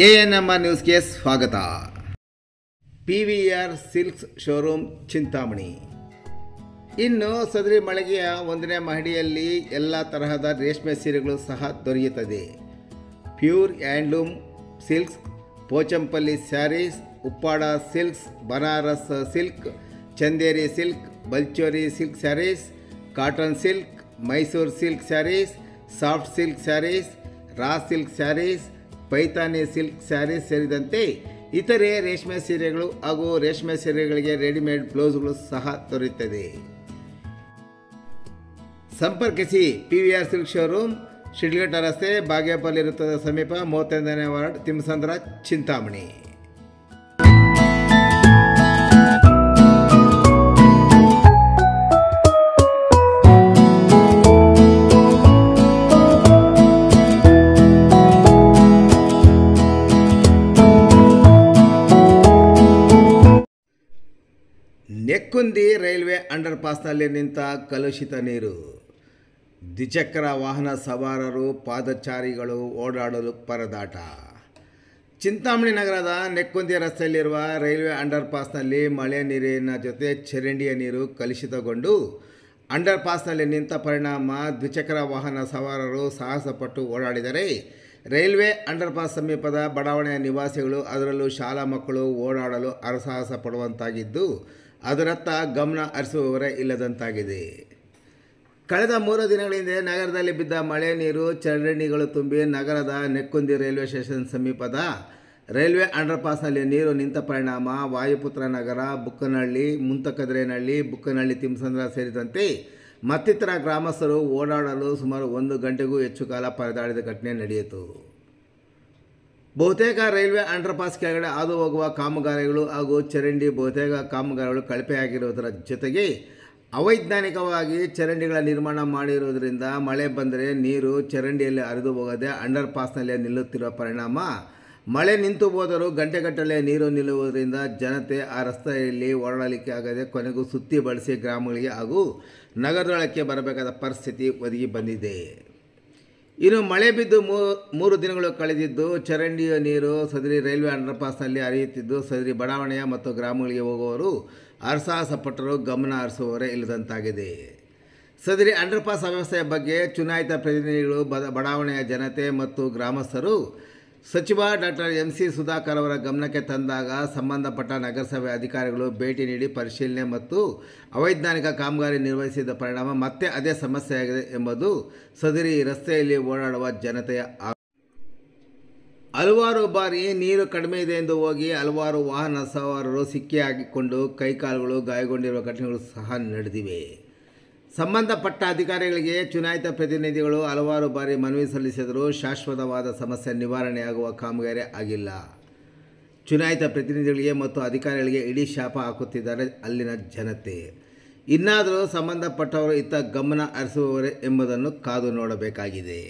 ANMR ನ್ಯೂಸ್ಗೆ ಸ್ವಾಗತ. PVR silks showroom Chintamani. ಇನ್ನು ಸದರಿ ಮಳಿಗೆಯ 1ನೇ ಮಹಡಿಯಲ್ಲಿ ಎಲ್ಲ ತರಹದ ರೇಷ್ಮೆ ಸೀರೆಗಳು ಸಹ ದೊರೆಯುತ್ತದೆ. Pure handloom silks, Pochampalli sarees, Uppada silks, Banaras silk, Chanderi silk, Baluchari silk sarees, cotton silk, Mysuru silk sarees, soft silk sarees, raw silk sarees, Paithani silk sarees ಸೇರಿದಂತೆ ಇತರೆ ರೇಷ್ಮೆ ಸೀರೆಗಳು ಹಾಗೂ ರೇಷ್ಮೆ ಸೀರೆಗಳಿಗೆ ರೆಡಿಮೇಡ್ ಬ್ಲೌಸ್ಗಳು ಸಹ ದೊರೆಯುತ್ತದೆ. ಸಂಪರ್ಕಿಸಿ PVR ಸಿಲ್ಕ್ ಶೋರೂಮ್, ಶಿಡ್ಲಘಟ್ಟ ರಸ್ತೆ, ಬಾಗೇಪಲ್ಲಿ ವೃತ್ತದ ಸಮೀಪ, 35ನೇ ward, Thimmasandra, Chintamani. Nekkundi railway under ಪಾಸ್ನಲ್ಲಿ ನಿಂತ ಕಲುಷಿತ ನೀರು. ದ್ವಿಚಕ್ರ ವಾಹನ ಸವಾರರು, ಪಾದಚಾರಿಗಳು ಓಡಾಡಲು ಪರದಾಟ. ಚಿಂತಾಮಣಿ ನಗರದ ನೆಕ್ಕುಂದಿ ರಸ್ತೆಯಲ್ಲಿರುವ ರೈಲ್ವೆ ಅಂಡರ್ ಪಾಸ್ನಲ್ಲಿ ಮಳೆ ನೀರಿನ ಜೊತೆ ಚರಂಡಿಯ ನೀರು ಕಲುಷಿತಗೊಂಡು ಅಂಡರ್ ಪಾಸ್ನಲ್ಲಿ ನಿಂತ ಪರಿಣಾಮ ದ್ವಿಚಕ್ರ ವಾಹನ ಸವಾರರು ಸಾಹಸಪಟ್ಟು ಓಡಾಡಿದರೆ ರೈಲ್ವೆ ಅಂಡರ್ ಪಾಸ್ ಸಮೀಪದ ಬಡಾವಣೆಯ ನಿವಾಸಿಗಳು, ಅದರಲ್ಲೂ ಶಾಲಾ ಮಕ್ಕಳು ಓಡಾಡಲು ಹರಸಾಹಸ ಪಡುವಂತಾಗಿದ್ದು ಅದರತ್ತ ಗಮನ ಹರಿಸುವವರೇ ಇಲ್ಲದಂತಾಗಿದೆ. ಕಳೆದ 3 ದಿನಗಳ ಹಿಂದೆ ನಗರದಲ್ಲಿ ಬಿದ್ದ ಮಳೆ ನೀರು ಚರಂಡಿಗಳು ತುಂಬಿ ನಗರದ ನೆಕ್ಕುಂದಿ ರೈಲ್ವೆ ಸ್ಟೇಷನ್ ಸಮೀಪದ ರೈಲ್ವೆ ಅಂಡರ್ ಪಾಸ್ನಲ್ಲಿ ನೀರು ನಿಂತ ಪರಿಣಾಮ ವಾಯುಪುತ್ರ ನಗರ, ಬುಕ್ಕನಹಳ್ಳಿ, ಮುಂತಕದ್ರೇನಹಳ್ಳಿ, ಬುಕ್ಕನಹಳ್ಳಿ, ತಿಮ್ಮಸಂದ್ರ ಸೇರಿದಂತೆ ಮತ್ತಿತರ ಗ್ರಾಮಸ್ಥರು ಓಡಾಡಲು ಸುಮಾರು 1 ಗಂಟೆಗೂ ಹೆಚ್ಚು ಕಾಲ ಪರದಾಡಿದ ಘಟನೆ ನಡೆಯಿತು. ಬಹುತೇಕ ರೈಲ್ವೆ ಅಂಡರ್ ಪಾಸ್ ಕೆಳಗಡೆ ಹಾದು ಹೋಗುವ ಕಾಮಗಾರಿಗಳು ಹಾಗೂ ಚರಂಡಿ ಬಹುತೇಕ ಕಾಮಗಾರಿಗಳು ಕಳಪೆಯಾಗಿರುವುದರ ಜೊತೆಗೆ ಅವೈಜ್ಞಾನಿಕವಾಗಿ ಚರಂಡಿಗಳ ನಿರ್ಮಾಣ ಮಾಡಿರುವುದರಿಂದ ಮಳೆ ಬಂದರೆ ನೀರು ಚರಂಡಿಯಲ್ಲಿ ಹರಿದು ಹೋಗದೆ ಅಂಡರ್ ಪಾಸ್ನಲ್ಲೇ ನಿಲ್ಲುತ್ತಿರುವ ಪರಿಣಾಮ ಮಳೆ ನಿಂತು ಹೋದರೂ ಗಂಟೆಗಟ್ಟಲೆ ನೀರು ನಿಲ್ಲುವುದರಿಂದ ಜನತೆ ಆ ರಸ್ತೆಯಲ್ಲಿ ಓಡಾಡಲಿಕ್ಕೆ ಆಗದೆ ಕೊನೆಗೂ ಸುತ್ತಿ ಬಳಸಿ ಗ್ರಾಮಗಳಿಗೆ ಹಾಗೂ ನಗರದೊಳಕ್ಕೆ ಬರಬೇಕಾದ ಪರಿಸ್ಥಿತಿ ಒದಗಿ ಬಂದಿದೆ. ಇನ್ನು ಮಳೆ ಬಿದ್ದು 3 ದಿನಗಳು ಕಳೆದಿದ್ದು ಚರಂಡಿಯ ನೀರು ಸದರಿ ರೈಲ್ವೆ ಅಂಡರ್ ಪಾಸ್ನಲ್ಲಿ ಹರಿಯುತ್ತಿದ್ದು ಸದರಿ ಬಡಾವಣೆಯ ಮತ್ತು ಗ್ರಾಮಗಳಿಗೆ ಹೋಗುವವರು ಹರಸಾಹಸ ಪಟ್ಟರು ಗಮನ ಹರಿಸುವವರೇ ಇಲ್ಲದಂತಾಗಿದೆ. ಸದರಿ ಅಂಡರ್ ಪಾಸ್ ವ್ಯವಸ್ಥೆಯ ಬಗ್ಗೆ ಚುನಾಯಿತ ಪ್ರತಿನಿಧಿಗಳು, ಬಡಾವಣೆಯ ಜನತೆ ಮತ್ತು ಗ್ರಾಮಸ್ಥರು ಸಚಿವ ಡಾಕ್ಟರ್ MC ಸುಧಾಕರ್ ಅವರ ಗಮನಕ್ಕೆ ತಂದಾಗ ಸಂಬಂಧಪಟ್ಟ ನಗರಸಭೆ ಅಧಿಕಾರಿಗಳು ಭೇಟಿ ನೀಡಿ ಪರಿಶೀಲನೆ ಮತ್ತು ಅವೈಜ್ಞಾನಿಕ ಕಾಮಗಾರಿ ನಿರ್ವಹಿಸಿದ ಪರಿಣಾಮ ಮತ್ತೆ ಅದೇ ಸಮಸ್ಯೆಯಾಗಿದೆ ಎಂಬುದು ಸದರಿ ರಸ್ತೆಯಲ್ಲಿ ಓಡಾಡುವ ಜನತೆಯ ಹಲವಾರು ಬಾರಿ ನೀರು ಕಡಿಮೆ ಇದೆ ಎಂದು ಹೋಗಿ ಹಲವಾರು ವಾಹನ ಸವಾರರು ಸಿಕ್ಕಿ ಹಾಕಿಕೊಂಡು ಕೈಕಾಲುಗಳು ಗಾಯಗೊಂಡಿರುವ ಘಟನೆಗಳು ಸಹ ನಡೆದಿವೆ. ಸಂಬಂಧಪಟ್ಟ ಅಧಿಕಾರಿಗಳಿಗೆ ಚುನಾಯಿತ ಪ್ರತಿನಿಧಿಗಳು ಹಲವಾರು ಬಾರಿ ಮನವಿ ಸಲ್ಲಿಸಿದರೂ ಶಾಶ್ವತವಾದ ಸಮಸ್ಯೆ ನಿವಾರಣೆಯಾಗುವ ಕಾಮಗಾರಿ ಆಗಿಲ್ಲ. ಚುನಾಯಿತ ಪ್ರತಿನಿಧಿಗಳಿಗೆ ಮತ್ತು ಅಧಿಕಾರಿಗಳಿಗೆ ಇಡೀ ಶಾಪ ಹಾಕುತ್ತಿದ್ದಾರೆ ಅಲ್ಲಿನ ಜನತೆ. ಇನ್ನಾದರೂ ಸಂಬಂಧಪಟ್ಟವರು ಇತ್ತ ಗಮನ ಹರಿಸುವವರೇ ಎಂಬುದನ್ನು ಕಾದು ನೋಡಬೇಕಾಗಿದೆ.